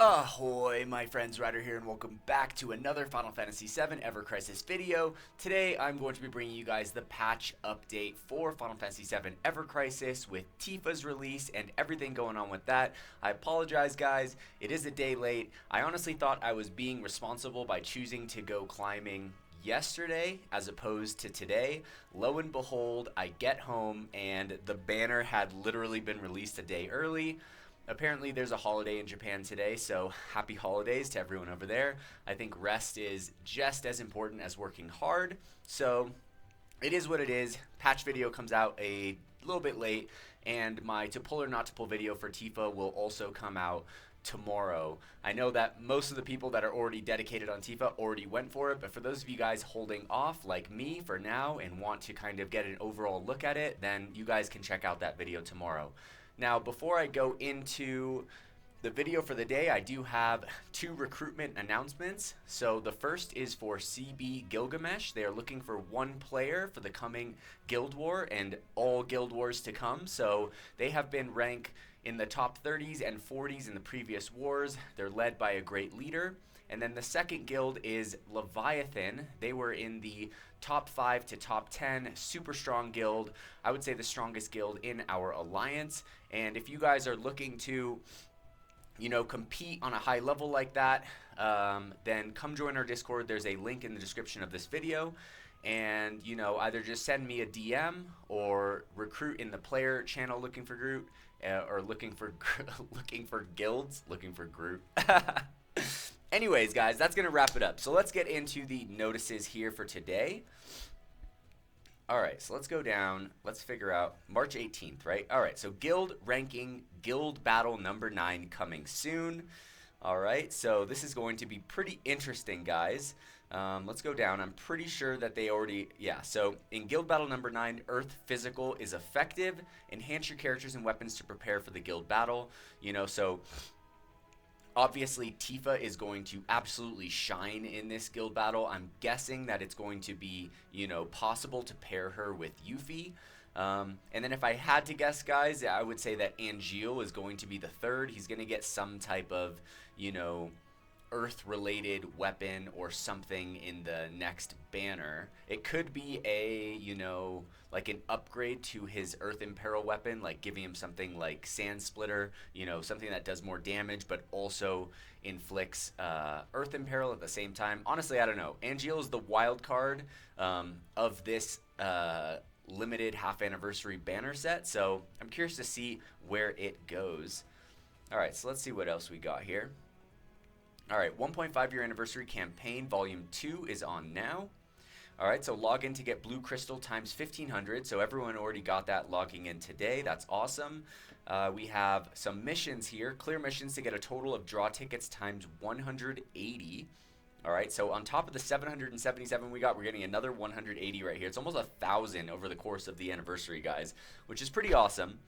Ahoy, my friends, Ryder here, and welcome back to another Final Fantasy VII Ever Crisis video. Today, I'm going to be bringing you guys the patch update for Final Fantasy VII Ever Crisis with Tifa's release and everything going on with that. I apologize, guys. It is a day late. I honestly thought I was being responsible by choosing to go climbing yesterday as opposed to today. Lo and behold, I get home and the banner had literally been released a day early. Apparently there's a holiday in Japan today, so happy holidays to everyone over there. I think rest is just as important as working hard, so it is what it is. Patch video comes out a little bit late, and my to pull or not to pull video for Tifa will also come out tomorrow. I know that most of the people that are already dedicated on Tifa already went for it, but for those of you guys holding off like me for now and want to kind of get an overall look at it, then you guys can check out that video tomorrow. Now, before I go into the video for the day, I do have two recruitment announcements. So the first is for CB Gilgamesh. They are looking for one player for the coming Guild War and all Guild Wars to come. So they have been ranked in the top 30s and 40s in the previous wars. They're led by a great leader. And then the second guild is Leviathan. They were in the top 5 to top 10, super strong guild. I would say the strongest guild in our alliance. And if you guys are looking to, compete on a high level like that, then come join our Discord. There's a link in the description of this video. And, either just send me a DM or recruit in the player channel looking for Groot, or looking for guilds, looking for Groot. Anyways, guys, that's going to wrap it up. So let's get into the notices here for today. All right, so let's go down. Let's figure out March 18th, right? All right, so guild ranking, guild battle number 9 coming soon. All right, so this is going to be pretty interesting, guys. Let's go down. I'm pretty sure that they already, so in guild battle number 9, Earth Physical is effective. Enhance your characters and weapons to prepare for the guild battle. So obviously, Tifa is going to absolutely shine in this guild battle. I'm guessing that it's going to be, possible to pair her with Yuffie. And then if I had to guess, guys, I would say that Angeal is going to be the third. He's going to get some type of, Earth-related weapon or something in the next banner. It could be a, like an upgrade to his Earth Imperil weapon, like giving him something like Sand Splitter, something that does more damage but also inflicts Earth Imperil at the same time. Honestly, I don't know. Angeal is the wild card of this limited half anniversary banner set, so I'm curious to see where it goes. All right, so let's see what else we got here. All right, 1.5 year anniversary campaign, volume 2 is on now. All right, so log in to get blue crystal times 1500. So everyone already got that logging in today. That's awesome. We have some missions here. Clear missions to get a total of draw tickets times 180. All right, so on top of the 777 we got, we're getting another 180 right here. It's almost 1,000 over the course of the anniversary, guys, which is pretty awesome.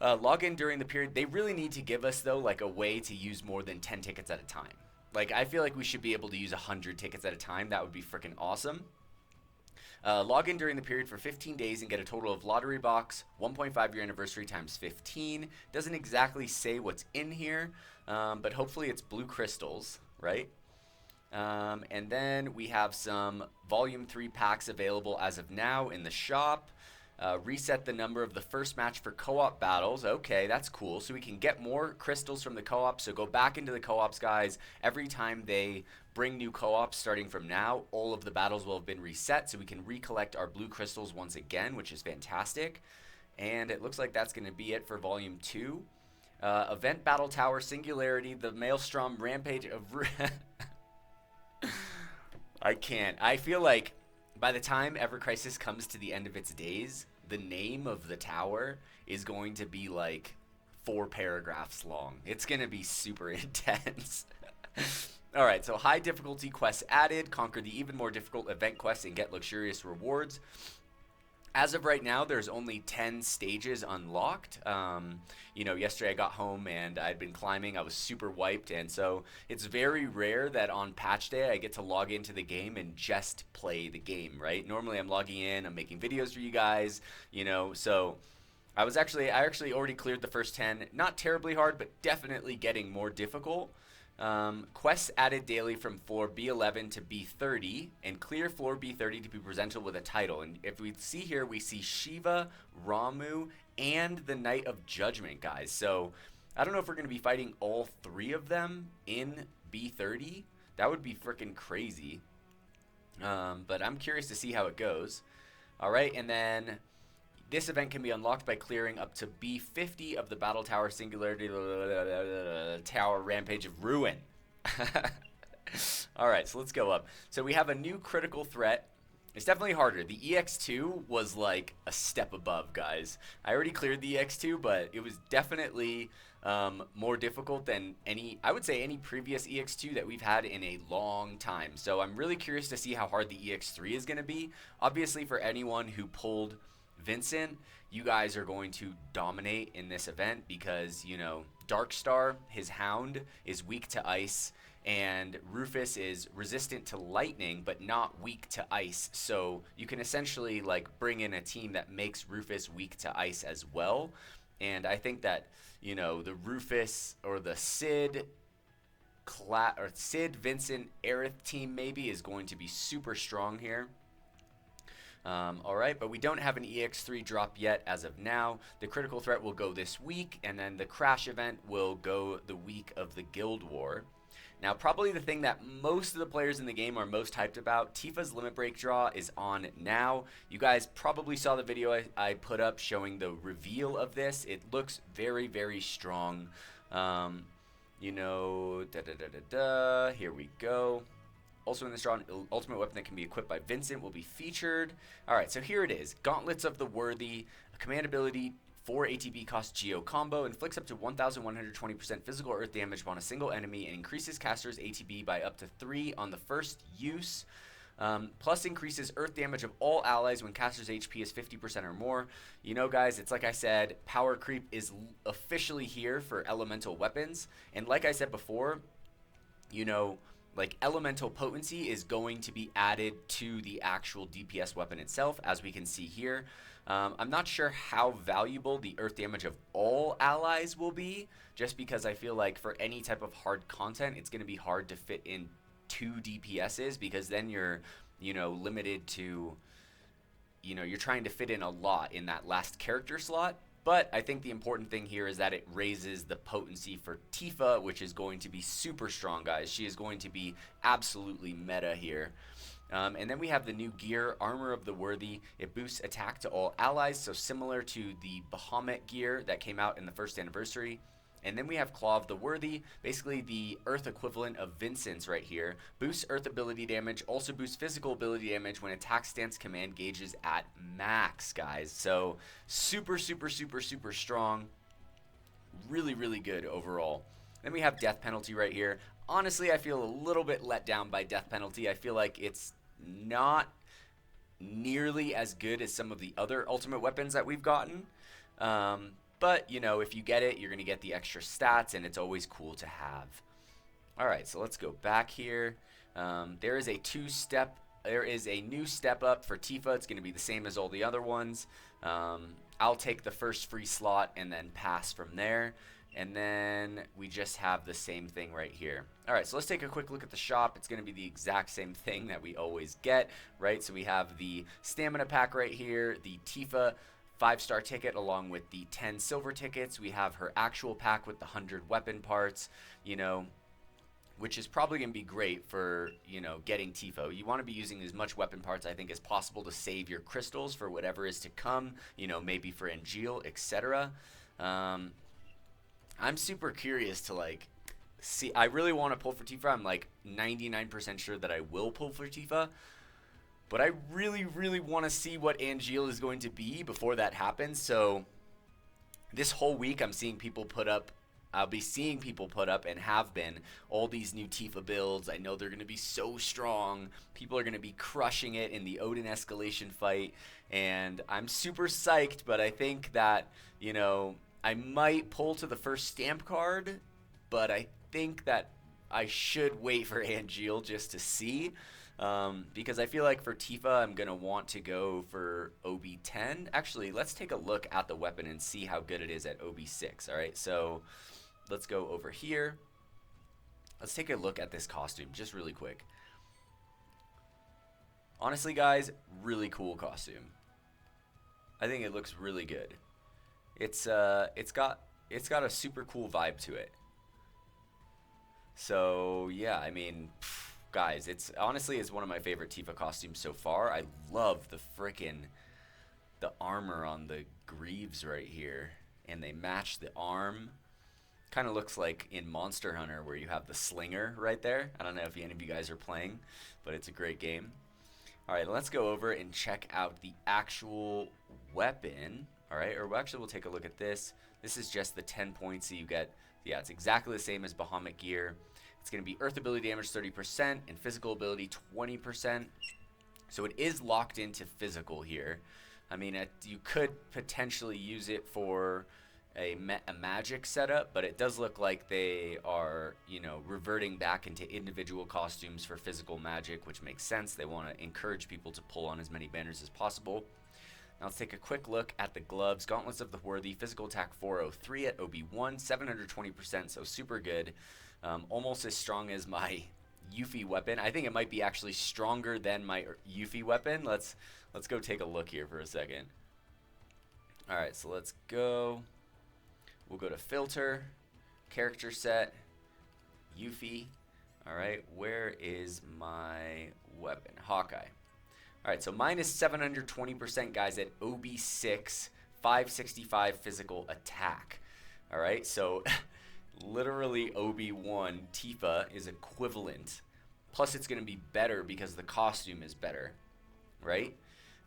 Log in during the period. They really need to give us, though, like a way to use more than 10 tickets at a time. Like, I feel like we should be able to use 100 tickets at a time. That would be freaking awesome. Log in during the period for 15 days and get a total of lottery box, 1.5 year anniversary times 15. Doesn't exactly say what's in here, but hopefully it's blue crystals, right? And then we have some volume 3 packs available as of now in the shop. Reset the number of the first match for co-op battles. Okay, that's cool. So we can get more crystals from the co-op. So go back into the co-ops, guys. Every time they bring new co-ops starting from now, all of the battles will have been reset. So we can recollect our blue crystals once again, which is fantastic. And it looks like that's going to be it for Volume 2. Event Battle Tower Singularity, the Maelstrom Rampage of... I can't. I feel like by the time Ever Crisis comes to the end of its days, the name of the tower is going to be like 4 paragraphs long. It's going to be super intense. All right, so high difficulty quests added. Conquer the even more difficult event quests and get luxurious rewards. As of right now, there's only 10 stages unlocked. Yesterday I got home and I'd been climbing. I was super wiped, and so it's very rare that on patch day I get to log into the game and just play the game, right? Normally I'm logging in, I'm making videos for you guys, so I actually already cleared the first 10. Not terribly hard, but definitely getting more difficult. Quests added daily from floor B11 to B30, and clear floor B30 to be presented with a title. And if we see here, we see Shiva, Ramu, and the Knight of Judgment, guys. So I don't know if we're going to be fighting all three of them in B30. That would be freaking crazy. But I'm curious to see how it goes. All right, and then this event can be unlocked by clearing up to B50 of the Battle Tower Singularity Tower Rampage of Ruin. Alright, so let's go up. So we have a new critical threat. It's definitely harder. The EX2 was like a step above, guys. I already cleared the EX2, but it was definitely more difficult than I would say any previous EX2 that we've had in a long time. So I'm really curious to see how hard the EX3 is going to be. Obviously, for anyone who pulled Vincent, you guys are going to dominate in this event because, you know, Darkstar, his hound, is weak to ice, and Rufus is resistant to lightning but not weak to ice. So you can essentially like bring in a team that makes Rufus weak to ice as well. And I think that, you know, the Rufus or the Sid Vincent Aerith team maybe is going to be super strong here. Alright, but we don't have an EX3 drop yet as of now. The critical threat will go this week, and then the crash event will go the week of the Guild War. Now, probably the thing that most of the players in the game are most hyped about, Tifa's Limit Break draw is on now. You guys probably saw the video I put up showing the reveal of this. It looks very, very strong. You know, here we go. Also in this draw, an ultimate weapon that can be equipped by Vincent will be featured. Alright, so here it is. Gauntlets of the Worthy, a command ability, 4 ATB cost Geo combo, inflicts up to 1,120% physical earth damage upon a single enemy and increases caster's ATB by up to 3 on the first use. Plus increases earth damage of all allies when caster's HP is 50% or more. You know, guys, it's like I said, power creep is officially here for elemental weapons. And like I said before, you know, like elemental potency is going to be added to the actual DPS weapon itself, as we can see here. I'm not sure how valuable the earth damage of all allies will be, just because I feel like for any type of hard content, it's going to be hard to fit in 2 DPSs, because then you're, you know, limited to, you know, you're trying to fit in a lot in that last character slot. But I think the important thing here is that it raises the potency for Tifa, which is going to be super strong, guys. She is going to be absolutely meta here. And then we have the new gear, Armor of the Worthy. It boosts attack to all allies, so similar to the Bahamut gear that came out in the first anniversary. And then we have Claw of the Worthy, basically the Earth equivalent of Vincent's right here. Boosts Earth ability damage, also boosts physical ability damage when attack stance command gauges at max, guys. So super, super, super, super strong. Really, really good overall. Then we have Death Penalty right here. Honestly, I feel a little bit let down by Death Penalty. I feel like it's not nearly as good as some of the other ultimate weapons that we've gotten. But, you know, if you get it, you're going to get the extra stats, and it's always cool to have. Alright, so let's go back here. There is a new step up for Tifa. It's going to be the same as all the other ones. I'll take the first free slot and then pass from there. And then we just have the same thing right here. Alright, so let's take a quick look at the shop. It's going to be the exact same thing that we always get, right? So we have the stamina pack right here, the Tifa 5-star ticket along with the 10 silver tickets. We have her actual pack with the 100 weapon parts, you know, which is probably going to be great for, you know, getting Tifa. You want to be using as much weapon parts, I think, as possible to save your crystals for whatever is to come, you know, maybe for Angeal, etc. I'm super curious to, like, see. I really want to pull for Tifa. I'm, like, 99% sure that I will pull for Tifa. But I really, really want to see what Angeal is going to be before that happens. So this whole week I'm seeing people put up, I'll be seeing people put up and have been all these new Tifa builds. I know they're going to be so strong. People are going to be crushing it in the Odin escalation fight. And I'm super psyched, but I think that, you know, I might pull to the first stamp card. But I think that I should wait for Angeal just to see. Because I feel like for Tifa, I'm going to want to go for OB10. Actually, let's take a look at the weapon and see how good it is at OB6. All right, so let's go over here. Let's take a look at this costume just really quick. Honestly, guys, really cool costume. I think it looks really good. It's got a super cool vibe to it. So yeah, I mean, guys, it's one of my favorite Tifa costumes so far. I love the armor on the greaves right here, and they match the arm. Kind of looks like in Monster Hunter where you have the slinger right there. I don't know if any of you guys are playing, but it's a great game. All right, let's go over and check out the actual weapon. All right, or actually we'll take a look at this. This is just the 10 points that you get. Yeah, it's exactly the same as Bahamut gear. It's going to be earth ability damage 30% and physical ability 20%. So it is locked into physical here. I mean, you could potentially use it for a magic setup, but it does look like they are, reverting back into individual costumes for physical magic, which makes sense. They want to encourage people to pull on as many banners as possible. Now let's take a quick look at the gloves. Gauntlets of the Worthy, physical attack 403 at OB1, 720%, so super good. Almost as strong as my Yuffie weapon. I think it might be actually stronger than my Yuffie weapon. Let's go take a look here for a second. All right, so let's go. We'll go to filter, character set, Yuffie. All right, where is my weapon? Hawkeye. All right, so mine is 720%, guys, at OB6, 565 physical attack. All right, so literally OB1, Tifa is equivalent. Plus, it's going to be better because the costume is better, right?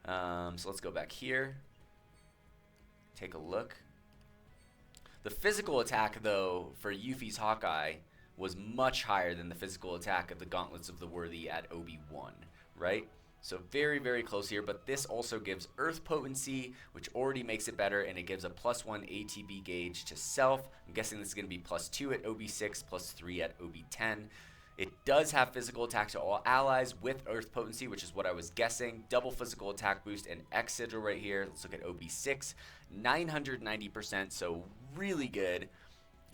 So let's go back here. Take a look. The physical attack, though, for Yuffie's Hawkeye was much higher than the physical attack of the Gauntlets of the Worthy at OB1, right? So very, very close here, but this also gives Earth Potency, which already makes it better, and it gives a +1 ATB gauge to self. I'm guessing this is going to be +2 at OB6, +3 at OB10. It does have physical attack to all allies with Earth Potency, which is what I was guessing. Double physical attack boost and X sigil right here. Let's look at OB6, 990%, so really good.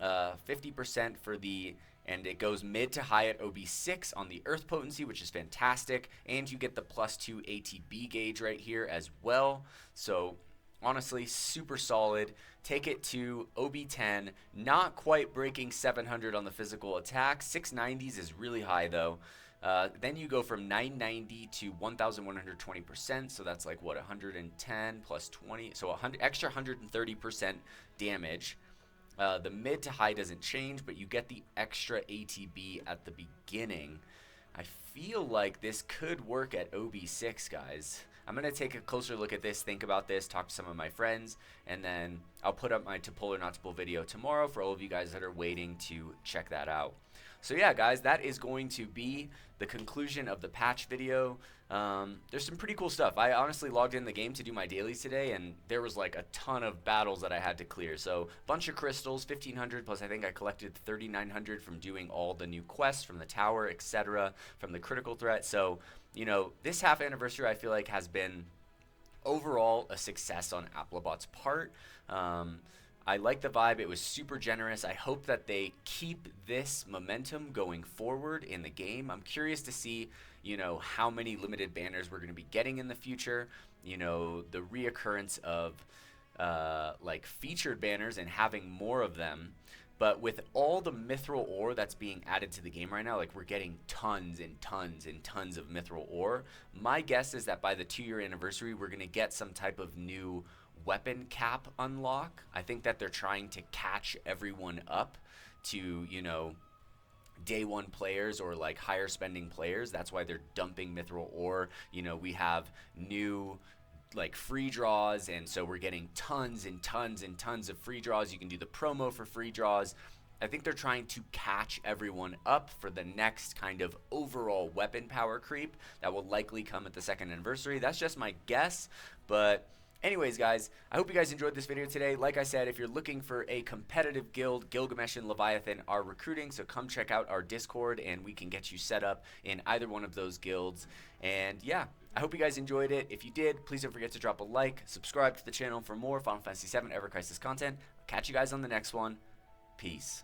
50% for the, and it goes mid to high at OB6 on the Earth Potency, which is fantastic. And you get the +2 ATB gauge right here as well. So honestly, super solid. Take it to OB10, not quite breaking 700 on the physical attack. 690s is really high though. Then you go from 990 to 1,120%, so that's like what, 110 plus 20, so extra 130% damage. The mid to high doesn't change, but you get the extra ATB at the beginning. I feel like this could work at OB6, guys. I'm going to take a closer look at this, think about this, talk to some of my friends, and then I'll put up my to pull or not to pull video tomorrow for all of you guys that are waiting to check that out. So yeah, guys, that is going to be the conclusion of the patch video. There's some pretty cool stuff. I honestly logged in the game to do my dailies today, and there was like a ton of battles that I had to clear. So bunch of crystals, 1,500, plus I think I collected 3,900 from doing all the new quests from the tower, etc., from the critical threat. So, this half anniversary I feel like has been overall a success on Applebot's part. I like the vibe. It was super generous. I hope that they keep this momentum going forward in the game. I'm curious to see, how many limited banners we're going to be getting in the future. The reoccurrence of like featured banners and having more of them. But with all the mithril ore that's being added to the game right now, like we're getting tons and tons and tons of mithril ore. My guess is that by the 2-year anniversary, we're going to get some type of new weapon cap unlock. I think that they're trying to catch everyone up to, day one players or like higher spending players. That's why they're dumping mithril ore. We have new like free draws, and so we're getting tons and tons and tons of free draws. You can do the promo for free draws. I think they're trying to catch everyone up for the next kind of overall weapon power creep that will likely come at the 2nd anniversary. That's just my guess, but Anyways, guys, I hope you guys enjoyed this video today. Like I said, if you're looking for a competitive guild, Gilgamesh and Leviathan are recruiting, so come check out our Discord and we can get you set up in either one of those guilds. And yeah, I hope you guys enjoyed it. If you did, please don't forget to drop a like, subscribe to the channel for more Final Fantasy VII Ever Crisis content. I'll catch you guys on the next one. Peace.